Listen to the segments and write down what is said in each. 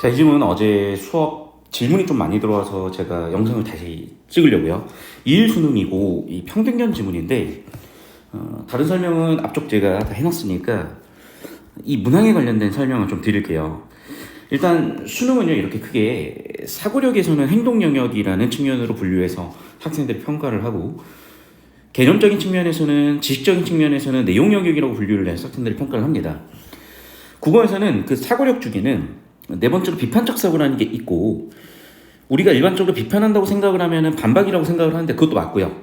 자, 이 질문은 어제 수업 질문이 좀 많이 들어와서 제가 영상을 다시 찍으려고요. 2일 수능이고 이 평등견 지문인데 다른 설명은 앞쪽 제가 다 해놨으니까 이 문항에 관련된 설명을 좀 드릴게요. 일단 수능은요, 이렇게 크게 사고력에서는 행동 영역이라는 측면으로 분류해서 학생들이 평가를 하고, 개념적인 측면에서는, 지식적인 측면에서는 내용 영역이라고 분류를 해서 학생들이 평가를 합니다. 국어에서는 그 사고력 중에는 네 번째로 비판적 사고라는 게 있고, 우리가 일반적으로 비판한다고 생각을 하면은 반박이라고 생각을 하는데 그것도 맞고요.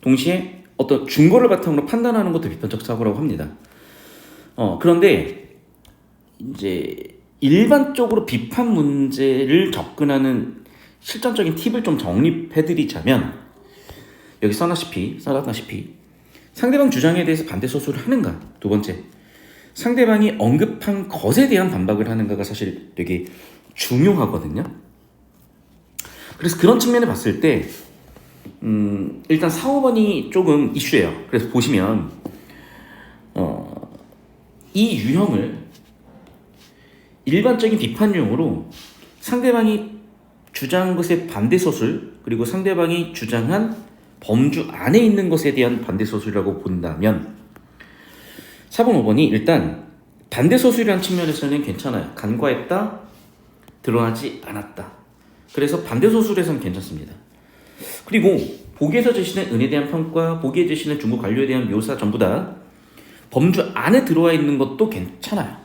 동시에 어떤 증거를 바탕으로 판단하는 것도 비판적 사고라고 합니다. 그런데 이제 일반적으로 비판 문제를 접근하는 실전적인 팁을 좀 정립해드리자면, 여기 써놨다시피 상대방 주장에 대해서 반대 서술을 하는가, 두 번째 상대방이 언급한 것에 대한 반박을 하는가가 사실 되게 중요하거든요. 그래서 그런 측면에 봤을 때 일단 4, 5번이 조금 이슈예요. 그래서 보시면 이 유형을 일반적인 비판용으로 상대방이 주장한 것에 반대 서술, 그리고 상대방이 주장한 범주 안에 있는 것에 대한 반대 서술이라고 본다면, 4번, 5번이 일단 반대 서술이라는 측면에서는 괜찮아요. 간과했다, 드러나지 않았다. 그래서 반대 서술에서는 괜찮습니다. 그리고 보기에서 제시된 은에 대한 평가, 보기에 제시된 중국 관료에 대한 묘사 전부 다 범주 안에 들어와 있는 것도 괜찮아요.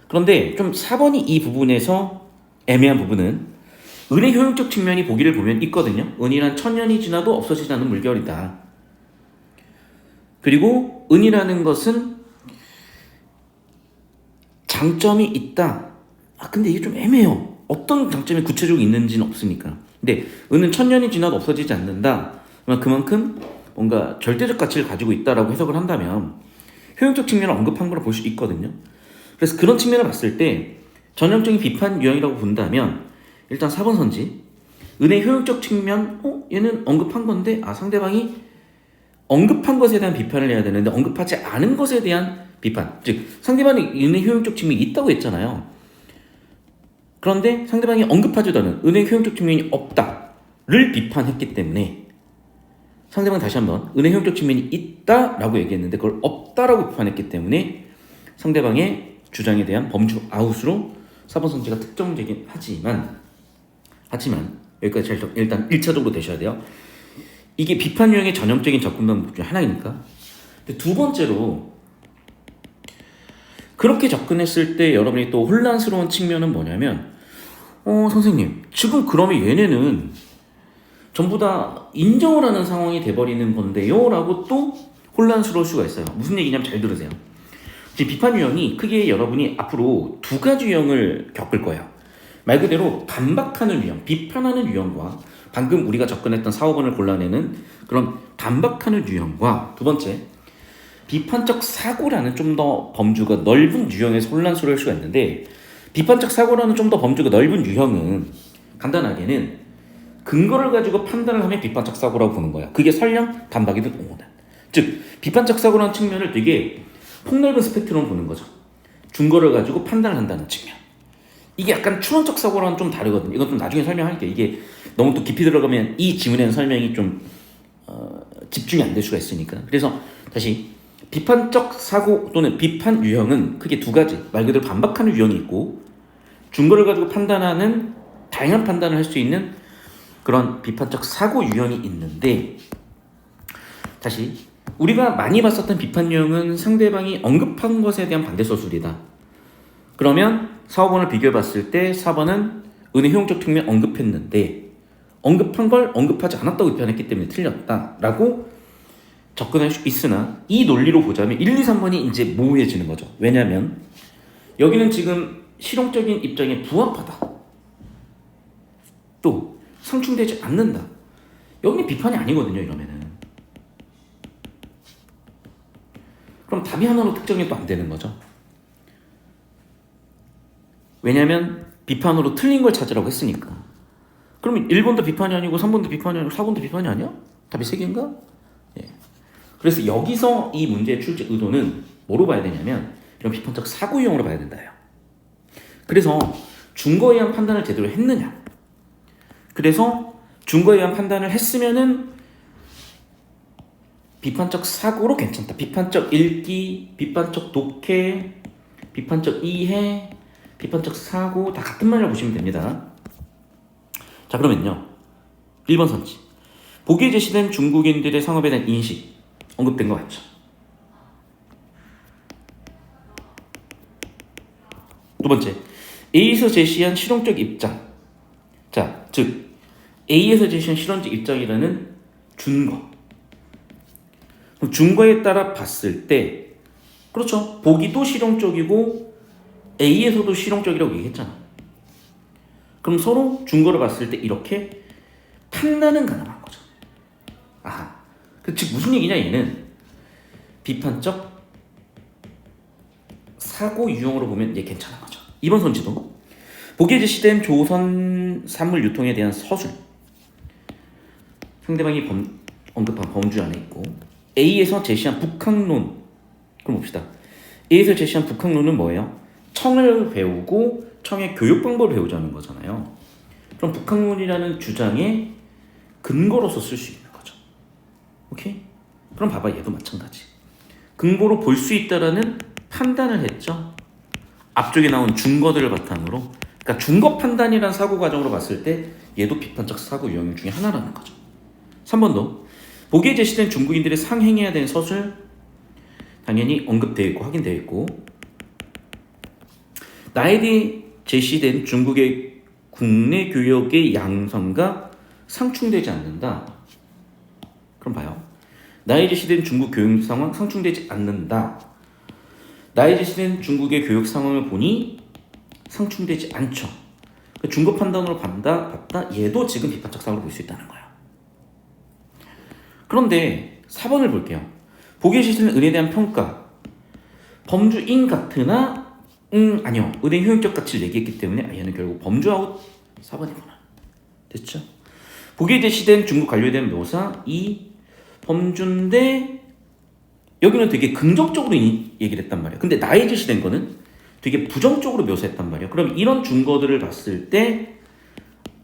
그런데 좀 4번이 이 부분에서 애매한 부분은, 은의 효용적 측면이 보기를 보면 있거든요. 은이란 천년이 지나도 없어지지 않는 물결이다. 그리고 은이라는 것은 장점이 있다. 근데 이게 좀 애매해요. 어떤 장점이 구체적으로 있는지는 없으니까. 근데 은은 천년이 지나도 없어지지 않는다. 그만큼 뭔가 절대적 가치를 가지고 있다라고 해석을 한다면 효용적 측면을 언급한 걸 볼 수 있거든요. 그래서 그런 측면을 봤을 때 전형적인 비판 유형이라고 본다면, 일단 4번 선지, 은의 효용적 측면, 얘는 언급한 건데 상대방이 언급한 것에 대한 비판을 해야 되는데 언급하지 않은 것에 대한 비판, 즉 상대방이 은의 효용적 측면이 있다고 했잖아요. 그런데 상대방이 언급하지도 않은 은의 효용적 측면이 없다를 비판했기 때문에, 상대방이 다시 한번 은의 효용적 측면이 있다라고 얘기했는데 그걸 없다라고 비판했기 때문에 상대방의 주장에 대한 범주 아웃으로 4번 선지가 특정되긴 하지만 여기까지 일단 1차적으로 되셔야 돼요. 이게 비판 유형의 전형적인 접근 방법 중 하나이니까. 근데 두 번째로, 그렇게 접근했을 때 여러분이 또 혼란스러운 측면은 뭐냐면, 선생님, 지금 그러면 얘네는 전부 다 인정을 하는 상황이 돼버리는 건데요? 라고 또 혼란스러울 수가 있어요. 무슨 얘기냐면 잘 들으세요. 지금 비판 유형이 크게 여러분이 앞으로 두 가지 유형을 겪을 거예요. 말 그대로 반박하는 유형, 비판하는 유형과 방금 우리가 접근했던 4, 5번을 골라내는 그런 반박하는 유형과, 두 번째 비판적 사고라는 좀 더 범주가 넓은 유형에서 혼란스러울 수가 있는데, 비판적 사고라는 좀 더 범주가 넓은 유형은 간단하게는 근거를 가지고 판단을 하면 비판적 사고라고 보는 거야. 그게 설령 반박이든 옹호든. 즉 비판적 사고라는 측면을 되게 폭넓은 스펙트럼으로 보는 거죠. 증거를 가지고 판단을 한다는 측면. 이게 약간 추론적 사고랑은 좀 다르거든요. 이건 좀 나중에 설명할게요. 이게 너무 또 깊이 들어가면 이 지문에는 설명이 좀 집중이 안 될 수가 있으니까. 그래서 다시, 비판적 사고 또는 비판 유형은 크게 두 가지, 말 그대로 반박하는 유형이 있고, 증거를 가지고 판단하는, 다양한 판단을 할 수 있는 그런 비판적 사고 유형이 있는데, 다시 우리가 많이 봤었던 비판 유형은 상대방이 언급한 것에 대한 반대 서술이다. 그러면 4, 5번을 비교해 봤을 때 4번은 은의 효용적 측면 언급했는데 언급한 걸 언급하지 않았다고 비판했기 때문에 틀렸다라고 접근할 수 있으나, 이 논리로 보자면 1, 2, 3번이 이제 모호해지는 거죠. 왜냐하면 여기는 지금 실용적인 입장에 부합하다, 또 상충되지 않는다. 여기는 비판이 아니거든요. 이러면은 그럼 답이 하나로 특정이 또 안 되는 거죠. 왜냐하면 비판으로 틀린 걸 찾으라고 했으니까. 그러면 1번도 비판이 아니고 3번도 비판이 아니고 4번도 비판이 아니야? 답이 3개인가? 예. 그래서 여기서 이 문제의 출제 의도는 뭐로 봐야 되냐면 이런 비판적 사고 유형으로 봐야 된다요. 그래서 준거에 의한 판단을 제대로 했느냐. 그래서 준거에 의한 판단을 했으면은 비판적 사고로 괜찮다. 비판적 읽기, 비판적 독해, 비판적 이해, 비판적 사고 다 같은 말이라고 보시면 됩니다. 자, 그러면요. 1번 선지. 보기에 제시된 중국인들의 상업에 대한 인식 언급된 거 맞죠? 두 번째, A에서 제시한 실용적 입장. 자, 즉 A에서 제시한 실용적 입장이라는 준거. 그럼 준거에 따라 봤을 때, 그렇죠. 보기도 실용적이고 A에서도 실용적이라고 얘기했잖아. 그럼 서로 준거를 봤을 때 이렇게 판단은 가능한 거죠. 아하. 즉 무슨 얘기냐 얘는 비판적 사고 유형으로 보면 얘 괜찮은 거죠. 이번 선지도 보기에 제시된 조선 산물 유통에 대한 서술. 상대방이 언급한 범주 안에 있고 A에서 제시한 북학론. 그럼 봅시다. A에서 제시한 북학론은 뭐예요? 청을 배우고 청의 교육 방법을 배우자는 거잖아요. 그럼 북학론이라는 주장의 근거로서 쓸 수 있는 거죠. 오케이? 그럼 봐봐, 얘도 마찬가지. 근거로 볼 수 있다라는 판단을 했죠. 앞쪽에 나온 준거들을 바탕으로. 그러니까 준거 판단이란 사고 과정으로 봤을 때 얘도 비판적 사고 유형 중에 하나라는 거죠. 3번도 보기에 제시된 중국인들의 상행해야 되는 서술 당연히 언급되어 있고 확인되어 있고, 나에 대해 제시된 중국의 국내 교역의 양성과 상충되지 않는다. 그럼 봐요. 나에 제시된 중국 교육 상황 상충되지 않는다. 나에 제시된 중국의 교육 상황을 보니 상충되지 않죠. 중거 판단으로 봤다. 얘도 지금 비판적 사고로 볼 수 있다는 거예요. 그런데 4번을 볼게요. 보기에 제시된 은혜에 대한 평가. 범주인 같으나 아니요. 은혜 효용적 가치를 얘기했기 때문에 얘는 결국 범주아웃 4번이구나. 됐죠? 보기에 제시된 중국 관료에 대한 묘사 이 범주인데 여기는 되게 긍정적으로 얘기를 했단 말이에요. 근데 나에 제시된 거는 되게 부정적으로 묘사했단 말이에요. 그럼 이런 증거들을 봤을 때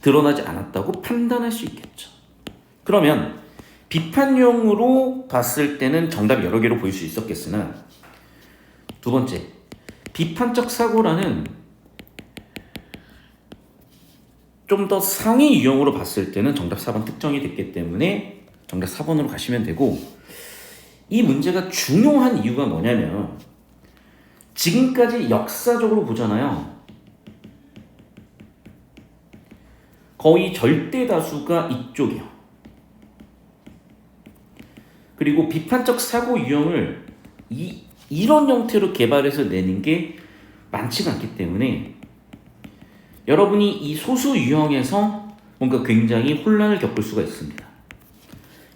드러나지 않았다고 판단할 수 있겠죠. 그러면 비판용으로 봤을 때는 정답이 여러 개로 보일 수 있었겠으나, 두 번째, 비판적 사고라는 좀 더 상위 유형으로 봤을 때는 정답 4번 특정이 됐기 때문에 정답 4번으로 가시면 되고, 이 문제가 중요한 이유가 뭐냐면 지금까지 역사적으로 보잖아요. 거의 절대 다수가 이쪽이요. 그리고 비판적 사고 유형을 이런 형태로 개발해서 내는 게 많지가 않기 때문에 여러분이 이 소수 유형에서 뭔가 굉장히 혼란을 겪을 수가 있습니다.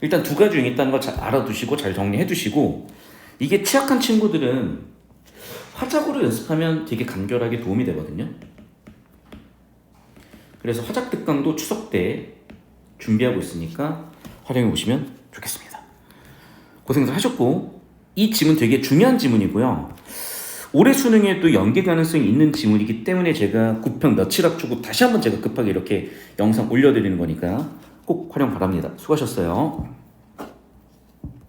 일단 두 가지 유형이 있다는 걸 잘 알아두시고 잘 정리해 두시고, 이게 취약한 친구들은 화작으로 연습하면 되게 간결하게 도움이 되거든요. 그래서 화작 특강도 추석 때 준비하고 있으니까 활용해 보시면 좋겠습니다. 고생들 하셨고, 이 지문 되게 중요한 지문이고요. 올해 수능에도 연계 가능성이 있는 지문이기 때문에 제가 9평 며칠 앞두고 다시 한번 제가 급하게 이렇게 영상 올려드리는 거니까 꼭 활용 바랍니다. 수고하셨어요.